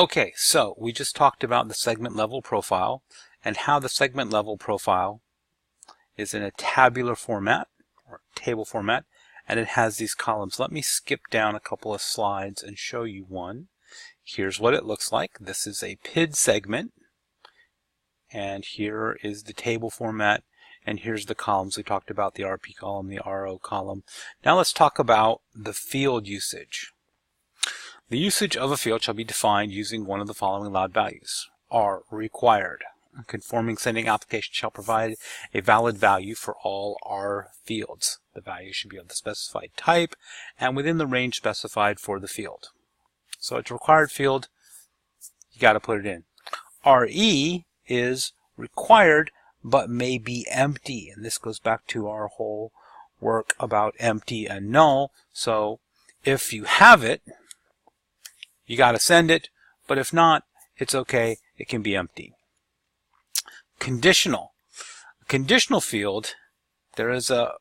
Okay, so we just talked about the segment level profile and how the segment level profile is in a tabular format or table format, and it has these columns. Let me skip down a couple of slides and show you one. Here's what it looks like. This is a PID segment, and here is the table format, and here's the columns. We talked about the RP column, the RO column. Now let's talk about the field usage. The usage of a field shall be defined using one of the following allowed values. R, required. A conforming sending application shall provide a valid value for all R fields. The value should be of the specified type and within the range specified for the field. So it's a required field, you got to put it in. RE is required but may be empty, and this goes back to our whole work about empty and null. So if you have it, you got to send it, but if not, it's okay, it can be empty. Conditional. A conditional field, there is a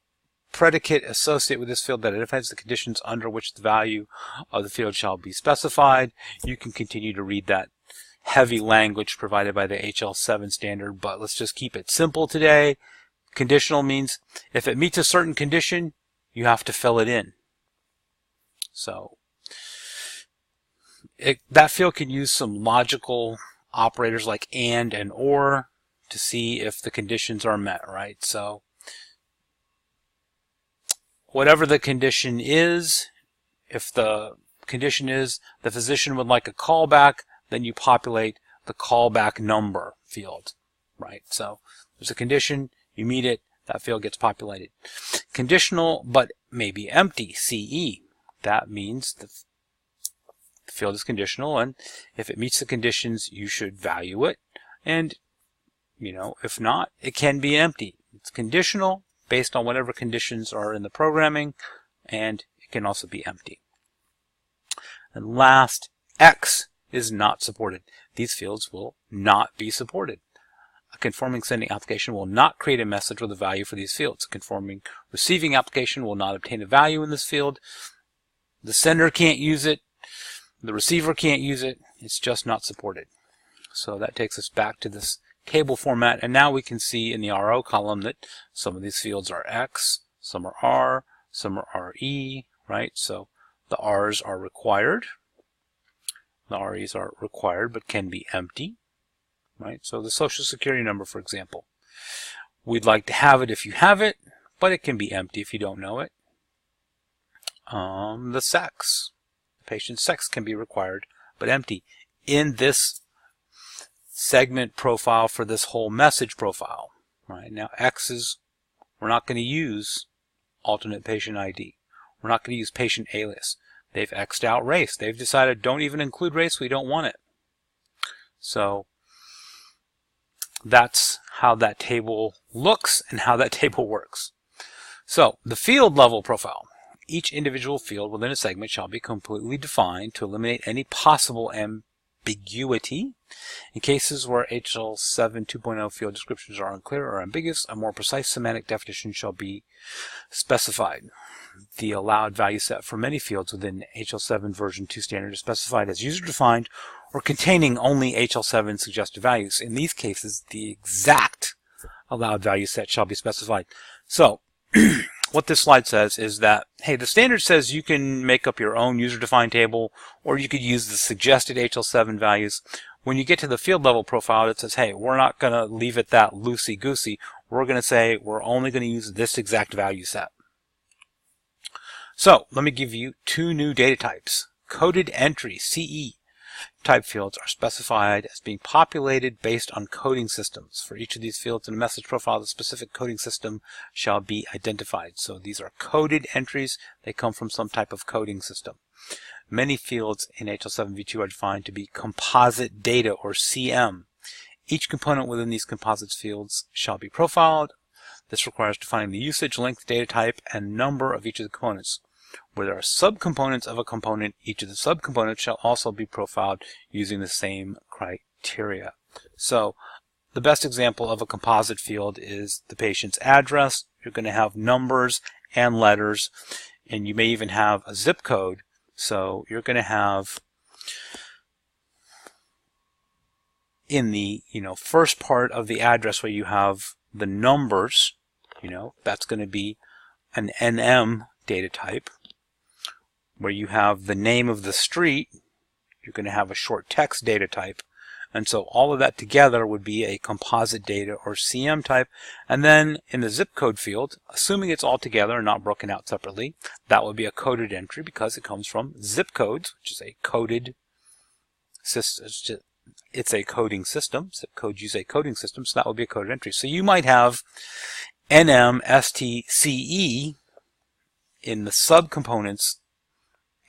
predicate associated with this field that identifies the conditions under which the value of the field shall be specified. You can continue to read that heavy language provided by the HL7 standard, but let's just keep it simple today. Conditional means if it meets a certain condition, you have to fill it in. So that field can use some logical operators like and or to see if the conditions are met, right? So whatever the condition is, if the condition is the physician would like a callback, then you populate the callback number field, right? So there's a condition, you meet it, that field gets populated. Conditional but may be empty, CE. That means the field is conditional, and if it meets the conditions, you should value it. And, if not, it can be empty. It's conditional based on whatever conditions are in the programming, and it can also be empty. And last, X is not supported. These fields will not be supported. A conforming sending application will not create a message with a value for these fields. A conforming receiving application will not obtain a value in this field. The sender can't use it. The receiver can't use it. It's just not supported. So that takes us back to this table format, and now we can see in the RO column that some of these fields are X, some are R, some are RE, right? So the R's are required. The REs are required but can be empty, right? So the Social Security number, for example. We'd like to have it if you have it, but it can be empty if you don't know it. The sex. The patient's sex can be required but empty. In this segment profile for this whole message profile, right? Now X's, we're not going to use alternate patient ID. We're not going to use patient alias. They've X'd out race. They've decided don't even include race, we don't want it. So that's how that table looks and how that table works. So the field level profile. Each individual field within a segment shall be completely defined to eliminate any possible ambiguity. In cases where HL7 2.0 field descriptions are unclear or ambiguous, a more precise semantic definition shall be specified. The allowed value set for many fields within HL7 version 2 standard is specified as user-defined or containing only HL7 suggested values. In these cases, the exact allowed value set shall be specified. So what this slide says is that, hey, the standard says you can make up your own user-defined table, or you could use the suggested HL7 values. When you get to the field level profile, it says, hey, we're not going to leave it that loosey-goosey. We're going to say we're only going to use this exact value set. So let me give you two new data types. Coded entry, CE, type fields are specified as being populated based on coding systems. For each of these fields in a message profile, the specific coding system shall be identified. So these are coded entries. They come from some type of coding system. Many fields in HL7v2 are defined to be composite data, or CM. Each component within these composites fields shall be profiled. This requires defining the usage, length, data type, and number of each of the components. Where there are subcomponents of a component, each of the subcomponents shall also be profiled using the same criteria. So the best example of a composite field is the patient's address. You're going to have numbers and letters, and you may even have a zip code. So you're going to have in the first part of the address where you have the numbers, that's going to be an NM data type. Where you have the name of the street, you're going to have a short text data type. And so all of that together would be a composite data or CM type. And then in the zip code field, assuming it's all together and not broken out separately, that would be a coded entry because it comes from zip codes, which is a coded system. It's a coding system. Zip codes use a coding system, so that would be a coded entry. So you might have NMSTCE in the subcomponents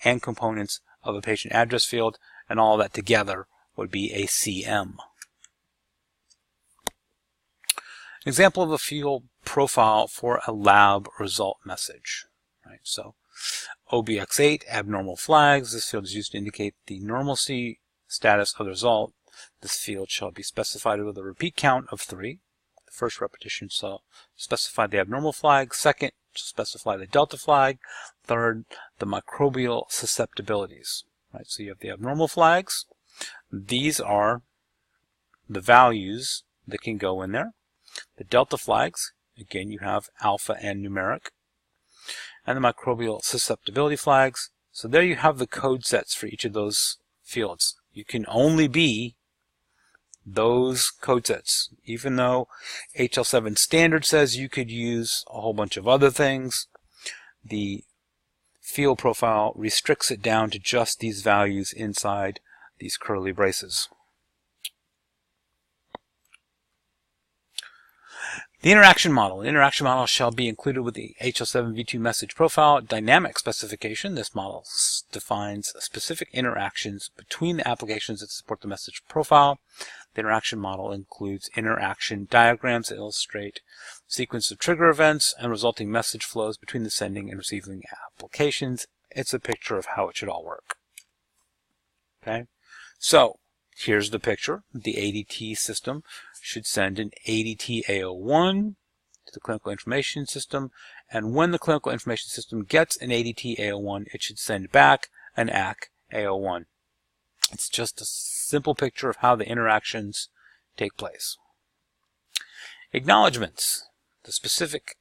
and components of a patient address field, and all that together would be a CM. An example of a field profile for a lab result message. Right, so OBX8, abnormal flags. This field is used to indicate the normalcy status of the result. This field shall be specified with a repeat count of 3. The first repetition shall specify the abnormal flag. Second, specify the delta flag. Third, the microbial susceptibilities. Right, so you have the abnormal flags. These are the values that can go in there. The delta flags, again, you have alpha and numeric. And the microbial susceptibility flags. So there you have the code sets for each of those fields. You can only be those code sets. Even though HL7 standard says you could use a whole bunch of other things, the field profile restricts it down to just these values inside these curly braces. The interaction model. The interaction model shall be included with the HL7 v2 message profile dynamic specification. This model defines specific interactions between the applications that support the message profile. The interaction model includes interaction diagrams that illustrate sequence of trigger events and resulting message flows between the sending and receiving applications. It's a picture of how it should all work. Okay, so here's the picture. The ADT system should send an ADT A01 to the clinical information system, and when the clinical information system gets an ADT A01, it should send back an AC A01. It's just a simple picture of how the interactions take place. Acknowledgements. The specific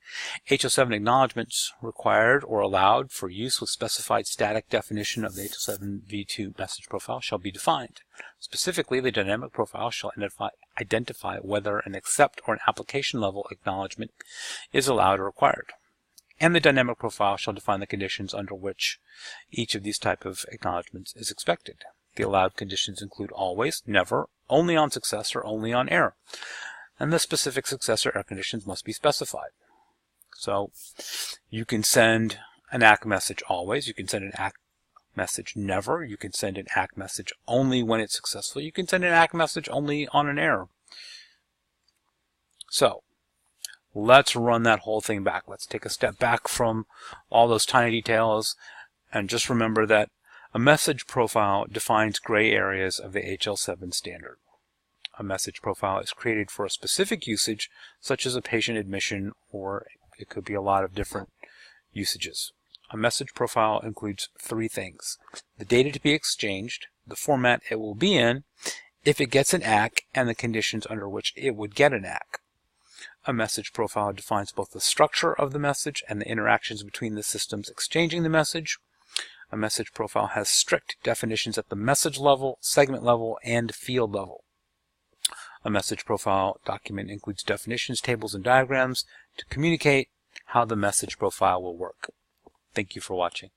HL7 acknowledgements required or allowed for use with specified static definition of the HL7 v2 message profile shall be defined. Specifically, the dynamic profile shall identify whether an accept or an application level acknowledgement is allowed or required. And the dynamic profile shall define the conditions under which each of these type of acknowledgements is expected. The allowed conditions include always, never, only on success, or only on error. And the specific success or error conditions must be specified. So you can send an ACK message always. You can send an ACK message never. You can send an ACK message only when it's successful. You can send an ACK message only on an error. So let's run that whole thing back. Let's take a step back from all those tiny details and just remember that a message profile defines gray areas of the HL7 standard. A message profile is created for a specific usage, such as a patient admission, or it could be a lot of different usages. A message profile includes 3 things: the data to be exchanged, the format it will be in, if it gets an ACK, and the conditions under which it would get an ACK. A message profile defines both the structure of the message and the interactions between the systems exchanging the message. A message profile has strict definitions at the message level, segment level, and field level. A message profile document includes definitions, tables, and diagrams to communicate how the message profile will work. Thank you for watching.